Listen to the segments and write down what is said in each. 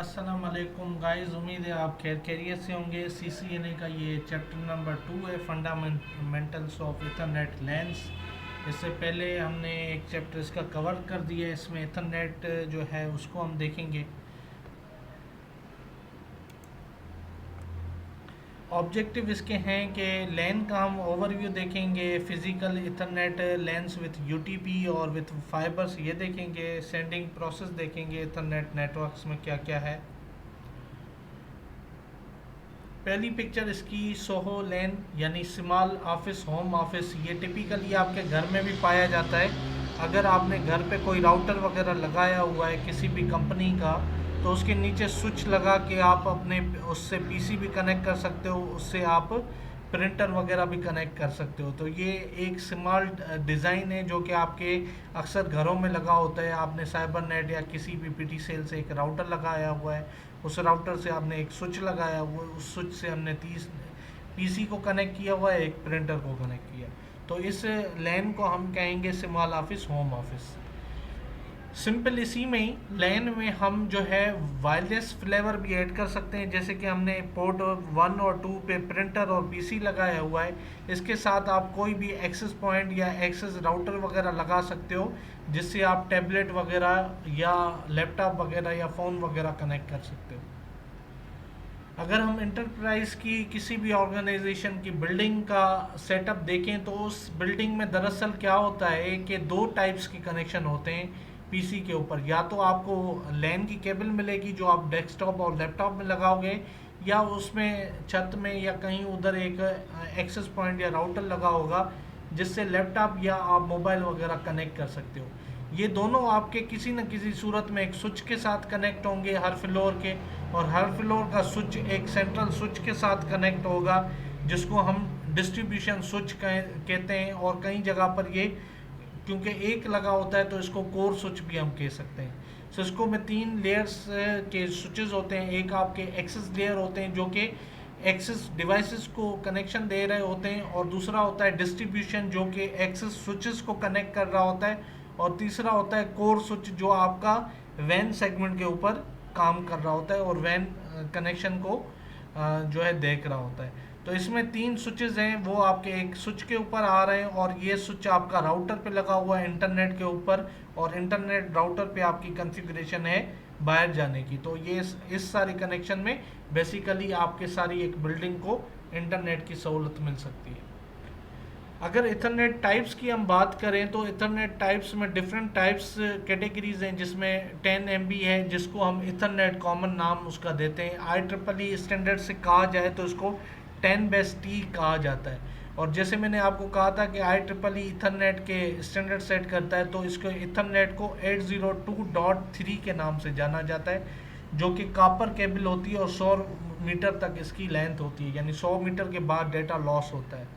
अस्सलाम वालेकुम गाइस, उम्मीद है आप खैरियत से होंगे। CCNA का ये चैप्टर नंबर 2 है, फंडामेंटल्स ऑफ इथरनेट लेंस। इससे पहले हमने एक चैप्टर इसका कवर कर दिया है, इसमें इथरनेट जो है उसको हम देखेंगे। ऑब्जेक्टिव इसके हैं कि लैन का हम ओवरव्यू देखेंगे, physical Ethernet lens with UTP और विथ फाइबर्स ये देखेंगे, सेंडिंग प्रोसेस देखेंगे इथरनेट नेटवर्क्स में क्या क्या है। पहली पिक्चर इसकी सोहो लैन यानी स्मॉल ऑफिस, होम ऑफिस। ये टिपिकली आपके घर में भी पाया जाता है। अगर आपने घर पे कोई राउटर वगैरह लगाया हुआ है किसी भी कंपनी का, तो उसके नीचे स्विच लगा के आप अपने उससे PC भी कनेक्ट कर सकते हो, उससे आप प्रिंटर वगैरह भी कनेक्ट कर सकते हो। तो ये एक स्मॉल डिज़ाइन है जो कि आपके अक्सर घरों में लगा होता है। आपने साइबर नेट या किसी भी PT सेल से एक राउटर लगाया हुआ है, उस राउटर से आपने एक स्विच लगाया हुआ, उस स्विच से हमने 30 PC को कनेक्ट किया हुआ है, एक प्रिंटर को कनेक्ट किया। तो इस लैन को हम कहेंगे small office, home office. Simple इसी में ही लैन में हम जो है वायरलेस फ्लेवर भी ऐड कर सकते हैं, जैसे कि हमने पोर्ट 1 और 2 पे प्रिंटर और PC लगाया हुआ है। इसके साथ आप कोई भी एक्सेस पॉइंट या एक्सेस राउटर वगैरह लगा सकते हो, जिससे आप टैबलेट वगैरह या लैपटॉप वगैरह या फ़ोन वगैरह कनेक्ट कर सकते हो। अगर हम इंटरप्राइज की किसी भी ऑर्गेनाइजेशन की बिल्डिंग का सेटअप देखें, तो उस बिल्डिंग में दरअसल क्या होता है कि दो टाइप्स के कनेक्शन होते हैं PC के ऊपर। या तो आपको लैन की केबल मिलेगी जो आप डेस्कटॉप और लैपटॉप में लगाओगे, या उसमें छत में या कहीं उधर एक एक्सेस पॉइंट या राउटर लगा होगा, जिससे लैपटॉप या आप मोबाइल वगैरह कनेक्ट कर सकते हो। ये दोनों आपके किसी न किसी सूरत में एक स्विच के साथ कनेक्ट होंगे हर फ्लोर के, और हर फ्लोर का स्विच एक सेंट्रल स्विच के साथ कनेक्ट होगा, जिसको हम डिस्ट्रीब्यूशन स्विच कहते हैं। और कई जगह पर ये क्योंकि एक लगा होता है तो इसको कोर स्विच भी हम कह सकते हैं। सिस्को में 3 लेयर्स के स्विचेस होते हैं। एक आपके एक्सेस लेयर होते हैं जो कि एक्सेस डिवाइसेस को कनेक्शन दे रहे होते हैं, और दूसरा होता है डिस्ट्रीब्यूशन जो कि एक्सेस स्विचेस को कनेक्ट कर रहा होता है, और तीसरा होता है कोर स्विच जो आपका वैन सेगमेंट के ऊपर काम कर रहा होता है और वैन कनेक्शन को जो है देख रहा होता है। तो इसमें 3 स्विचेस हैं, वो आपके एक स्विच के ऊपर आ रहे हैं, और ये स्विच आपका राउटर पे लगा हुआ है इंटरनेट के ऊपर, और इंटरनेट राउटर पे आपकी कॉन्फ़िगरेशन है बाहर जाने की। तो ये इस सारी कनेक्शन में बेसिकली आपके सारी एक बिल्डिंग को इंटरनेट की सहूलत मिल सकती है। अगर इथरनेट टाइप्स की हम बात करें, तो इथरनेट टाइप्स में डिफरेंट टाइप्स कैटेगरीज हैं, जिसमें 10 MB है जिसको हम इथरनेट कॉमन नाम उसका देते हैं। IEEE स्टैंडर्ड से कहा जाए तो इसको 10/T कहा जाता है। और जैसे मैंने आपको कहा था कि IEEE इथरनेट के स्टैंडर्ड सेट करता है, तो इसको इथरनेट को 802.3 के नाम से जाना जाता है, जो कि कॉपर केबल होती है और 100 मीटर तक इसकी लेंथ होती है, यानी 100 मीटर के बाद डेटा लॉस होता है।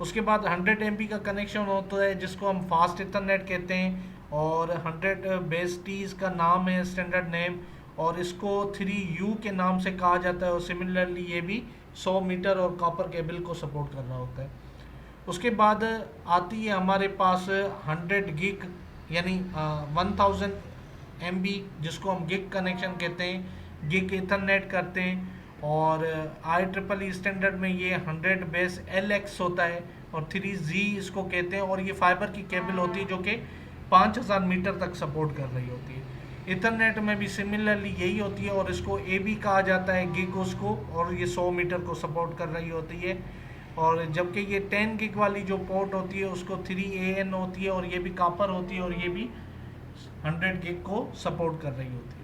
उसके बाद 100 MB का कनेक्शन होता है जिसको हम फास्ट इथरनेट कहते हैं, और 100/T इसका नाम है, स्टैंडर्ड नेम, और इसको 3U के नाम से कहा जाता है। और सिमिलरली ये भी 100 मीटर और कॉपर केबल को सपोर्ट कर रहा होता है। उसके बाद आती है हमारे पास 100 गिग यानी 1000 MB, जिसको हम गिग कनेक्शन कहते हैं, गिग इथरनेट करते हैं। और IEEE स्टैंडर्ड में ये 100/LX होता है, और 3G इसको कहते हैं, और ये फाइबर की केबल होती है जो कि 5000 मीटर तक सपोर्ट कर रही होती है। इथरनेट में भी सिमिलरली यही होती है, और इसको AB कहा जाता है, गिग उसको, और ये 100 मीटर को सपोर्ट कर रही होती है। और जबकि ये 10 गिग वाली जो पोर्ट होती है उसको 3AN होती है, और ये भी कॉपर होती है, और ये भी 100 गिग को सपोर्ट कर रही होती है।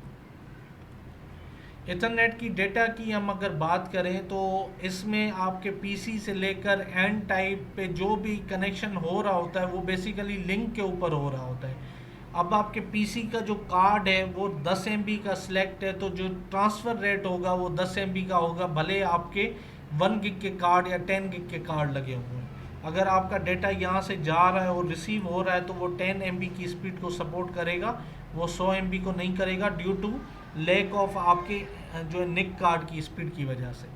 इथरनेट की डेटा की हम अगर बात करें, तो इसमें आपके PC से लेकर एंड टाइप पे जो भी कनेक्शन हो रहा होता है वो बेसिकली लिंक के ऊपर हो रहा होता है। अब आपके PC का जो कार्ड है वो 10 MB का सिलेक्ट है, तो जो ट्रांसफ़र रेट होगा वो 10 MB का होगा, भले आपके 1 गिग के कार्ड या 10 गिग के कार्ड लगे हुए हैं। अगर आपका डेटा यहाँ से जा रहा है और रिसीव हो रहा है, तो वो 10 MB की स्पीड को सपोर्ट करेगा, वो 100 MB को नहीं करेगा, ड्यू टू लैक ऑफ आपके जो निक कार्ड की स्पीड की वजह से।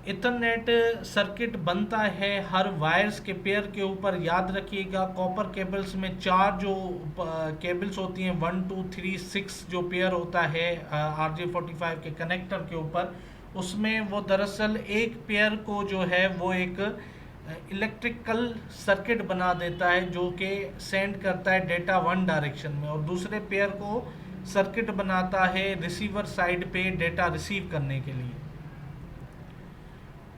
इथरनेट सर्किट बनता है हर वायर्स के पेयर के ऊपर। याद रखिएगा, कॉपर केबल्स में चार जो केबल्स होती हैं, 1 2 3 6 जो पेयर होता है RJ45 के कनेक्टर के ऊपर, उसमें वो दरअसल एक पेयर को जो है वो एक इलेक्ट्रिकल सर्किट बना देता है जो कि सेंड करता है डेटा वन डायरेक्शन में, और दूसरे पेयर को सर्किट बनाता है रिसीवर साइड पे डेटा रिसीव करने के लिए।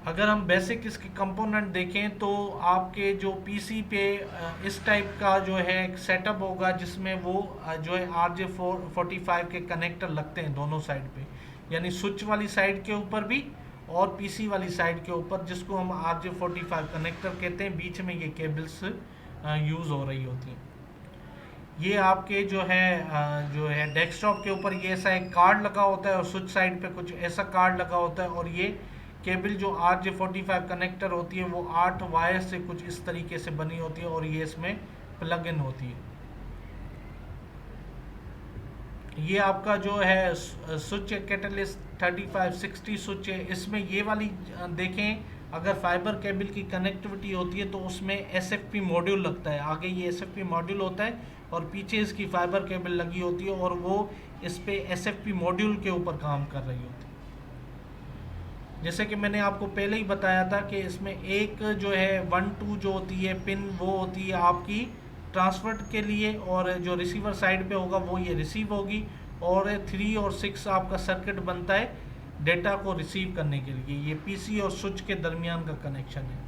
अगर हम बेसिक इसके कंपोनेंट देखें तो आपके जो पीसी पे इस टाइप का जो है एक सेटअप होगा जिसमें वो जो है RJ45 के कनेक्टर लगते हैं दोनों साइड पे, यानी स्विच वाली साइड के ऊपर भी और पीसी वाली साइड के ऊपर, जिसको हम RJ45 कनेक्टर कहते हैं। बीच में ये केबल्स यूज़ हो रही होती हैं। ये आपके जो है डेस्कटॉप के ऊपर ये ऐसा एक कार्ड लगा होता है और स्विच साइड पे कुछ ऐसा कार्ड लगा होता है, और ये केबल जो RJ45 कनेक्टर होती है वो 8 वायर से कुछ इस तरीके से बनी होती है, और ये इसमें प्लग इन होती है। ये आपका जो है स्विच कैटलिस्ट 3560 स्विच है। इसमें ये वाली देखें, अगर फाइबर केबल की कनेक्टिविटी होती है तो उसमें SFP मॉड्यूल लगता है। आगे ये SFP मॉड्यूल होता है और पीछे इसकी फाइबर केबल लगी होती है, और वो इस पे SFP मॉड्यूल के ऊपर काम कर रही होती है। जैसे कि मैंने आपको पहले ही बताया था कि इसमें एक जो है 1 2 जो होती है पिन, वो होती है आपकी ट्रांसफर के लिए, और जो रिसीवर साइड पे होगा वो ये रिसीव होगी, और 3 और 6 आपका सर्किट बनता है डेटा को रिसीव करने के लिए। ये पीसी और स्विच के दरमियान का कनेक्शन है।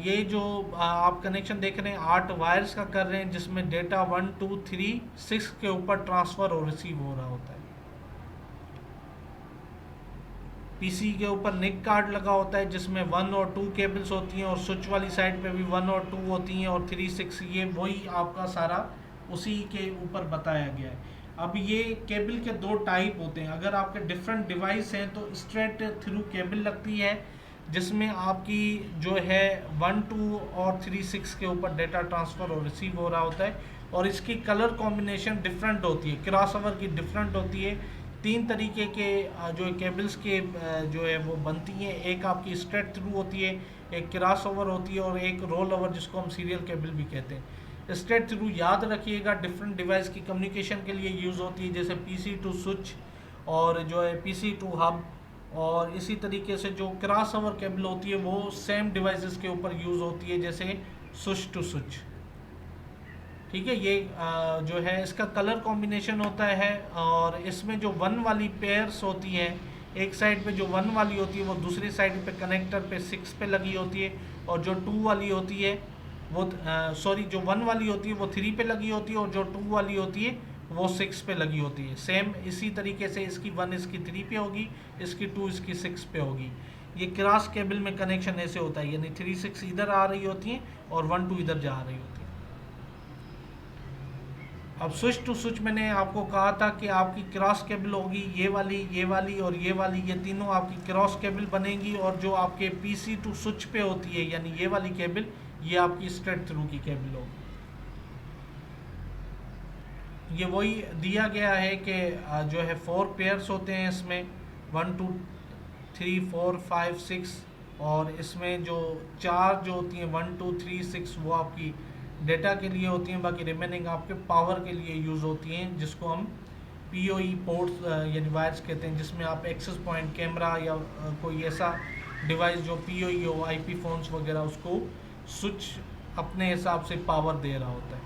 ये जो आप कनेक्शन देख रहे हैं 8 वायर्स का कर रहे हैं, जिसमें डेटा 1 2 3 6 के ऊपर ट्रांसफ़र और रिसीव हो रहा होता है। पीसी के ऊपर निक कार्ड लगा होता है जिसमें 1 और 2 केबल्स होती हैं, और स्विच वाली साइड पे भी 1 और 2 होती हैं, और 3 6 ये वही आपका सारा उसी के ऊपर बताया गया है। अब ये केबल के दो टाइप होते हैं। अगर आपके डिफरेंट डिवाइस हैं तो स्ट्रेट थ्रू केबल लगती है, जिसमें आपकी जो है 1 2 और 3 6 के ऊपर डेटा ट्रांसफ़र और रिसीव हो रहा होता है, और इसकी कलर कॉम्बिनेशन डिफरेंट होती है, क्रॉसओवर की डिफरेंट होती है। 3 तरीके के जो केबल्स के जो है वो बनती हैं। एक आपकी स्ट्रेट थ्रू होती है, एक क्रॉसओवर होती है, और एक रोल ओवर जिसको हम सीरियल केबल भी कहते हैं। स्ट्रेट थ्रू याद रखिएगा डिफरेंट डिवाइस की कम्युनिकेशन के लिए यूज़ होती है, जैसे PC टू स्विच और जो है PC टू हब, और इसी तरीके से जो क्रॉसओवर केबल होती है वो सेम डिवाइसेस के ऊपर यूज़ होती है, जैसे स्विच टू स्विच। ठीक है, ये जो है इसका कलर कॉम्बिनेशन होता है, और इसमें जो 1 वाली पेयर्स होती हैं, एक साइड पे जो 1 वाली होती है वो दूसरी साइड पे कनेक्टर पे 6 पे लगी होती है, और जो 2 वाली होती है वो जो 1 वाली होती है वो 3 पे लगी होती है, और जो 2 वाली होती है वो 6 पे लगी होती है। सेम इसी तरीके से इसकी 1 इसकी 3 पे होगी, इसकी 2 इसकी 6 पे होगी। ये क्रॉस केबल में कनेक्शन ऐसे होता है, यानी 3 6 इधर आ रही होती है और 1 2 इधर जा रही होती है। अब स्विच टू स्विच मैंने आपको कहा था कि आपकी क्रॉस केबल होगी, ये वाली और ये वाली, ये तीनों आपकी क्रॉस केबल बनेगी, और जो आपके PC टू स्विच पे होती है यानी ये वाली केबल, ये आपकी स्ट्रेट थ्रू की केबल होगी। ये वही दिया गया है कि जो है 4 पेयर्स होते हैं इसमें, 1 2 3 4 5 6, और इसमें जो 4 जो होती हैं 1 2 3 6 वो आपकी डेटा के लिए होती हैं, बाकी रिमेनिंग आपके पावर के लिए यूज़ होती हैं, जिसको हम PoE पोर्ट्स यानी वायर्स कहते हैं, जिसमें आप एक्सेस पॉइंट कैमरा या कोई ऐसा डिवाइस जो PoE हो, IP फ़ोन्स वगैरह, उसको स्विच अपने हिसाब से पावर दे रहा होता है।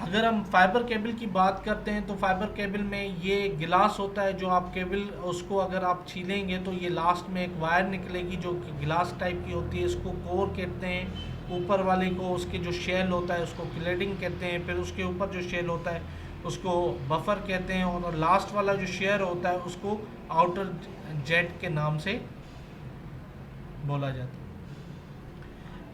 अगर हम फाइबर केबल की बात करते हैं तो फाइबर केबल में ये गिलास होता है, जो आप केबल उसको अगर आप छीलेंगे तो ये लास्ट में एक वायर निकलेगी जो कि गिलास टाइप की होती है। इसको कोर कहते हैं। ऊपर वाले को उसके जो शेल होता है उसको क्लेडिंग कहते हैं, फिर उसके ऊपर जो शेल होता है उसको बफर कहते हैं, और लास्ट वाला जो शेयर होता है उसको आउटर जेट के नाम से बोला जाता है।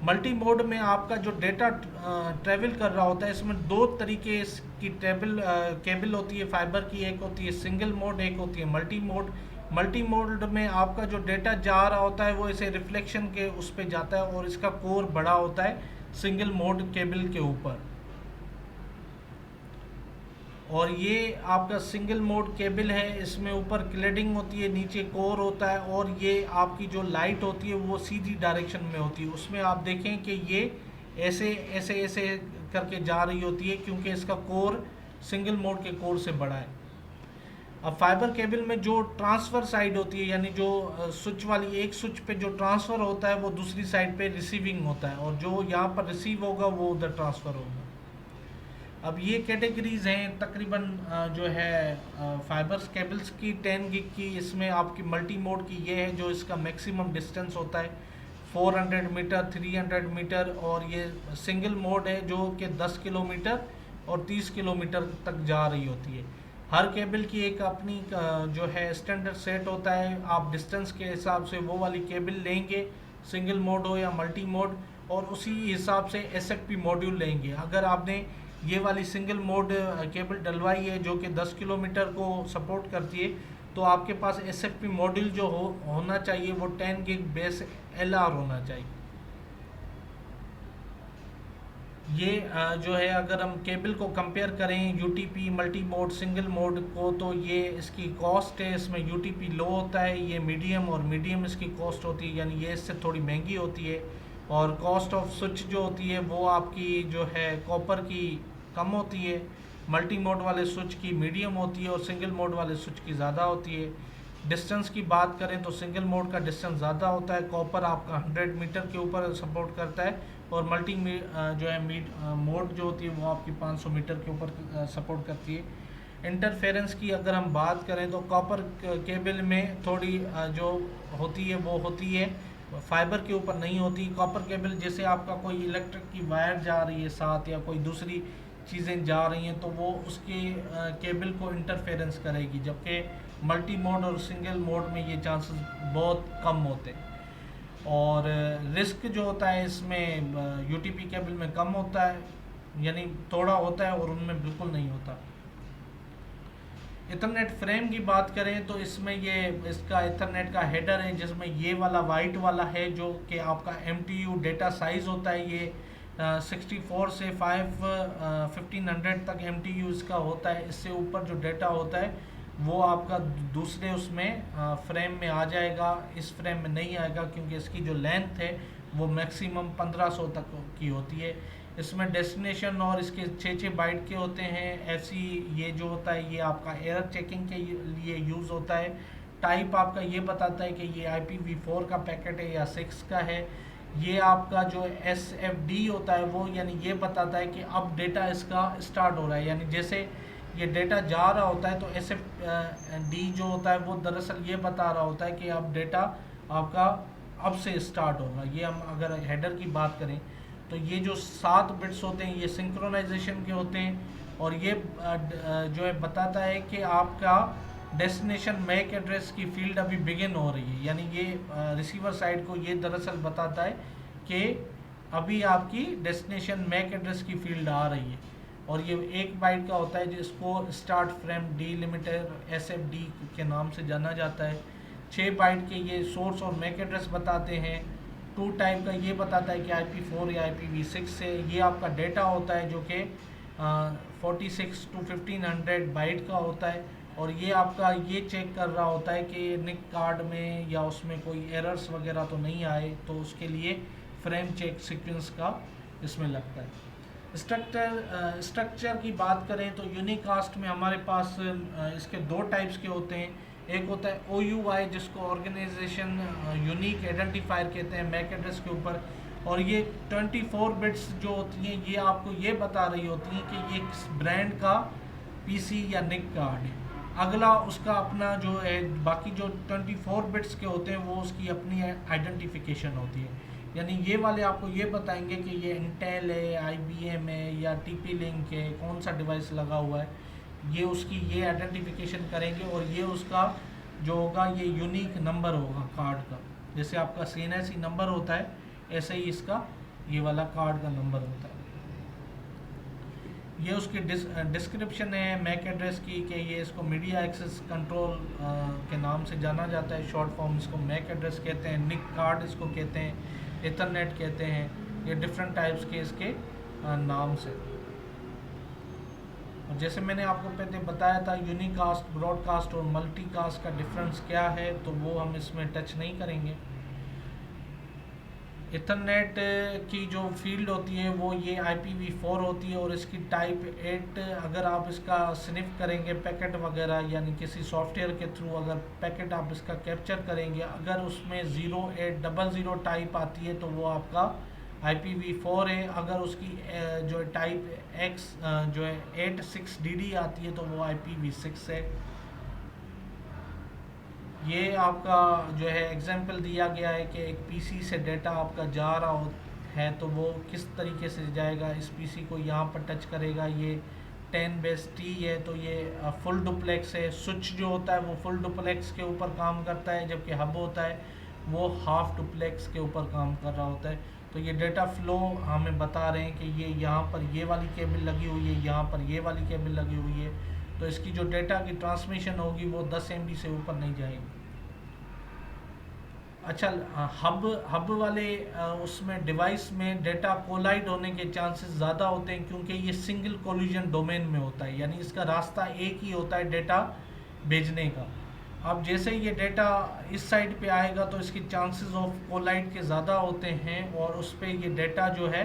मल्टी मोड में आपका जो डेटा ट्रेवल कर रहा होता है, इसमें 2 तरीके की केबल होती है फाइबर की, एक होती है सिंगल मोड, एक होती है मल्टी मोड। मल्टी मोड में आपका जो डेटा जा रहा होता है वो ऐसे रिफ्लेक्शन के उस पर जाता है, और इसका कोर बड़ा होता है सिंगल मोड केबल के ऊपर। और ये आपका सिंगल मोड केबल है, इसमें ऊपर क्लेडिंग होती है, नीचे कोर होता है, और ये आपकी जो लाइट होती है वो सीधी डायरेक्शन में होती है। उसमें आप देखें कि ये ऐसे ऐसे ऐसे करके जा रही होती है, क्योंकि इसका कोर सिंगल मोड के कोर से बड़ा है। अब फाइबर केबल में जो ट्रांसफ़र साइड होती है, यानी जो स्विच वाली एक स्विच पे जो ट्रांसफ़र होता है वो दूसरी साइड पे रिसीविंग होता है, और जो यहाँ पर रिसीव होगा वो उधर ट्रांसफ़र होगा। अब ये कैटेगरीज हैं तकरीबन जो है फाइबर्स केबल्स की 10 गिग की। इसमें आपकी मल्टी मोड की ये है जो इसका मैक्सिमम डिस्टेंस होता है 400 मीटर, 300 मीटर, और ये सिंगल मोड है जो कि 10 किलोमीटर और 30 किलोमीटर तक जा रही होती है। हर केबल की एक अपनी जो है स्टैंडर्ड सेट होता है, आप डिस्टेंस के हिसाब से वो वाली केबल लेंगे, सिंगल मोड हो या मल्टी मोड, और उसी हिसाब से एसएफपी मॉड्यूल लेंगे। अगर आपने ये वाली सिंगल मोड केबल डलवाई है जो कि 10 किलोमीटर को सपोर्ट करती है, तो आपके पास एसएफपी मॉड्यूल जो होना चाहिए वो 10 गिग बेस एलआर होना चाहिए। ये जो है अगर हम केबल को कंपेयर करें UTP, multi mode, single mode को, तो ये इसकी कॉस्ट है, इसमें यूटीपी लो होता है, ये मीडियम, और मीडियम इसकी कॉस्ट होती है, यानी ये इससे थोड़ी महंगी होती है। और कॉस्ट ऑफ स्विच जो होती है वो आपकी जो है कॉपर की कम होती है, मल्टी मोड वाले स्विच की मीडियम होती है, और सिंगल मोड वाले स्विच की ज़्यादा होती है। डिस्टेंस की बात करें तो सिंगल मोड का डिस्टेंस ज़्यादा होता है, कॉपर आपका 100 मीटर के ऊपर सपोर्ट करता है, और मल्टी जो है मोड जो होती है वो आपकी 500 मीटर के ऊपर सपोर्ट करती है। इंटरफेरेंस की अगर हम बात करें तो कॉपर केबल में थोड़ी जो होती है वो होती है, फाइबर के ऊपर नहीं होती। कॉपर केबल जैसे आपका कोई इलेक्ट्रिक की वायर जा रही है साथ, या कोई दूसरी चीज़ें जा रही हैं, तो वो उसके केबल को इंटरफेरेंस करेगी, जबकि मल्टी मोड और सिंगल मोड में ये चांसेस बहुत कम होते हैं। और रिस्क जो होता है इसमें यूटीपी केबल में कम होता है, यानी थोड़ा होता है, और उनमें बिल्कुल नहीं होता। इथरनेट फ्रेम की बात करें तो इसमें ये इसका इथरनेट का हेडर है, जिसमें ये वाला वाइट वाला है जो कि आपका MTU डेटा साइज़ होता है। ये 64 से 1500 तक MTU इसका होता है। इससे ऊपर जो डेटा होता है वो आपका दूसरे उसमें फ्रेम में आ जाएगा, इस फ्रेम में नहीं आएगा, क्योंकि इसकी जो लेंथ है वो मैक्सिमम 1500 तक की होती है। इसमें डेस्टिनेशन और इसके 6 बाइट के होते हैं। ऐसी ये जो होता है ये आपका एरर चेकिंग के लिए यूज़ होता है। टाइप आपका ये बताता है कि ये IPv4 का पैकेट है या 6 का है। ये आपका जो SFD होता है वो यानी ये बताता है कि अब डेटा इसका स्टार्ट हो रहा है, यानी जैसे ये डेटा जा रहा होता है तो SFD जो होता है वो दरअसल ये बता रहा होता है कि अब डेटा आपका अब से स्टार्ट होगा। ये हम अगर हेडर की बात करें तो ये जो 7 बिट्स होते हैं ये सिंक्रोनाइजेशन के होते हैं, और ये जो है बताता है कि आपका डेस्टिनेशन मैक एड्रेस की फील्ड अभी बिगिन हो रही है, यानी ये रिसीवर साइड को ये दरअसल बताता है कि अभी आपकी डेस्टिनेशन मैक एड्रेस की फील्ड आ रही है। और ये 1 बाइट का होता है जिसको स्टार्ट फ्रेम डिलिमिटर SFD के नाम से जाना जाता है। 6 बाइट के ये सोर्स और मैक एड्रेस बताते हैं। 2 टाइप का ये बताता है कि IP4 या IPv6 से। ये आपका डेटा होता है जो कि 46 to 1500 बाइट का होता है, और ये आपका ये चेक कर रहा होता है कि निक कार्ड में या उसमें कोई एरर्स वगैरह तो नहीं आए, तो उसके लिए फ्रेम चेक सीक्वेंस का इसमें लगता है। स्ट्रक्चर की बात करें तो यूनिकास्ट में हमारे पास इसके 2 टाइप्स के होते हैं। एक होता है OUI जिसको ऑर्गेनाइजेशन यूनिक आइडेंटिफायर कहते हैं मैक एड्रेस के ऊपर, और ये 24 बिट्स जो होती हैं ये आपको ये बता रही होती हैं कि ये किस ब्रांड का PC या निक कार्ड है। अगला उसका अपना जो है बाकी जो 24 बिट्स के होते हैं वो उसकी अपनी आइडेंटिफिकेशन होती है, यानी ये वाले आपको ये बताएंगे कि ये इंटेल है, IBM है या TP-Link है, कौन सा डिवाइस लगा हुआ है, ये उसकी ये आइडेंटिफिकेशन करेंगे। और ये उसका जो होगा ये यूनिक नंबर होगा कार्ड का, जैसे आपका CNSE नंबर होता है ऐसे ही इसका ये वाला कार्ड का नंबर होता है। ये उसकी डिस्क्रिप्शन है मैक एड्रेस की कि ये इसको मीडिया एक्सेस कंट्रोल के नाम से जाना जाता है, शॉर्ट फॉर्म इसको मैक एड्रेस कहते हैं, निक कार्ड इसको कहते हैं, इथरनेट कहते हैं, ये डिफरेंट टाइप्स के इसके नाम से। और जैसे मैंने आपको पहले बताया था यूनिकास्ट, ब्रॉडकास्ट और मल्टीकास्ट का डिफरेंस क्या है, तो वो हम इसमें टच नहीं करेंगे। इथरनेट की जो फील्ड होती है वो ये IPv4 होती है और इसकी टाइप 8। अगर आप इसका स्निफ करेंगे पैकेट वगैरह, यानी किसी सॉफ्टवेयर के थ्रू अगर पैकेट आप इसका कैप्चर करेंगे, अगर उसमें 0800 टाइप आती है तो वो आपका IPv4 है। अगर उसकी जो टाइप X जो है 86DD आती है तो वो IPv6 है। ये आपका जो है एग्जाम्पल दिया गया है कि एक पीसी से डेटा आपका जा रहा हो है तो वो किस तरीके से जाएगा। इस पीसी को यहाँ पर टच करेगा, ये 10/T है तो ये फुल डुप्लेक्स है। स्विच जो होता है वो फुल डुप्लेक्स के ऊपर काम करता है, जबकि हब होता है वो हाफ डुप्लेक्स के ऊपर काम कर रहा होता है। तो ये डेटा फ्लो हमें बता रहे हैं कि ये यहाँ पर ये वाली केबल लगी हुई है, यहाँ पर ये वाली केबल लगी हुई है, तो इसकी जो डेटा की ट्रांसमिशन होगी वो 10 MB से ऊपर नहीं जाएगी। अच्छा, हब वाले उसमें डिवाइस में डेटा कोलाइड होने के चांसेस ज़्यादा होते हैं क्योंकि ये सिंगल कोलिजन डोमेन में होता है, यानी इसका रास्ता एक ही होता है डेटा भेजने का। अब जैसे ही ये डेटा इस साइड पे आएगा तो इसके चांसेस ऑफ कोलाइड के ज़्यादा होते हैं और उस पर ये डेटा जो है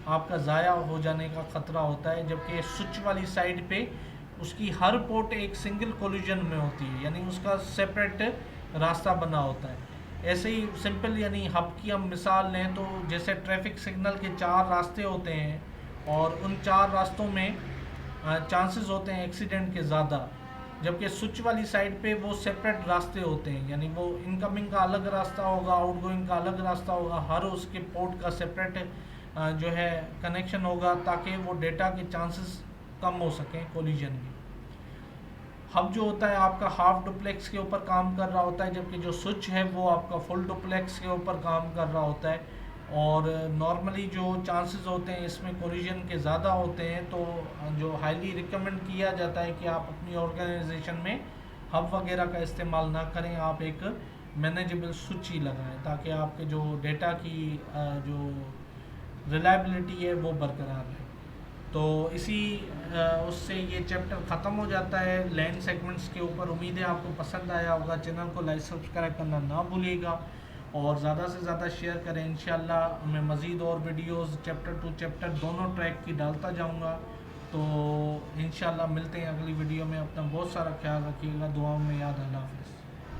आपका ज़ाया हो जाने का ख़तरा होता है। जबकि स्विच वाली साइड पे उसकी हर पोर्ट एक सिंगल कोलिजन में होती है, यानी उसका सेपरेट रास्ता बना होता है। ऐसे ही सिंपल, यानी हब की हम मिसाल लें तो जैसे ट्रैफिक सिग्नल के 4 रास्ते होते हैं और उन 4 रास्तों में चांसेस होते हैं एक्सीडेंट के ज़्यादा, जबकि स्विच वाली साइड पे वो सेपरेट रास्ते होते हैं, यानी वो इनकमिंग का अलग रास्ता होगा, आउटगोइंग का अलग रास्ता होगा, हर उसके पोर्ट का सेपरेट जो है कनेक्शन होगा ताकि वो डेटा के चांसेस कम हो सकें कोलिजन के। हब जो होता है आपका हाफ डुप्लेक्स के ऊपर काम कर रहा होता है, जबकि जो स्विच है वो आपका फुल डुप्लेक्स के ऊपर काम कर रहा होता है। और नॉर्मली जो चांसेस होते हैं इसमें कोलिजन के ज़्यादा होते हैं, तो जो हाईली रिकमेंड किया जाता है कि आप अपनी ऑर्गेनाइजेशन में हब वगैरह का इस्तेमाल ना करें, आप एक मैनेजेबल स्विच ही लगाएं ताकि आपके जो डेटा की जो रिलायबिलिटी है वो बरकरार रहे। तो इसी उससे ये चैप्टर ख़त्म हो जाता है लैन सेगमेंट्स के ऊपर। उम्मीद है आपको पसंद आया होगा। चैनल को लाइक सब्सक्राइब करना ना भूलिएगा और ज़्यादा से ज़्यादा शेयर करें। इंशाल्लाह मैं मज़ीद और वीडियोस चैप्टर टू चैप्टर दोनों ट्रैक की डालता जाऊंगा। तो इंशाल्लाह मिलते हैं अगली वीडियो में। अपना बहुत सारा ख्याल रखिएगा, दुआओं में याद। अल्लाह हाफ़िज़।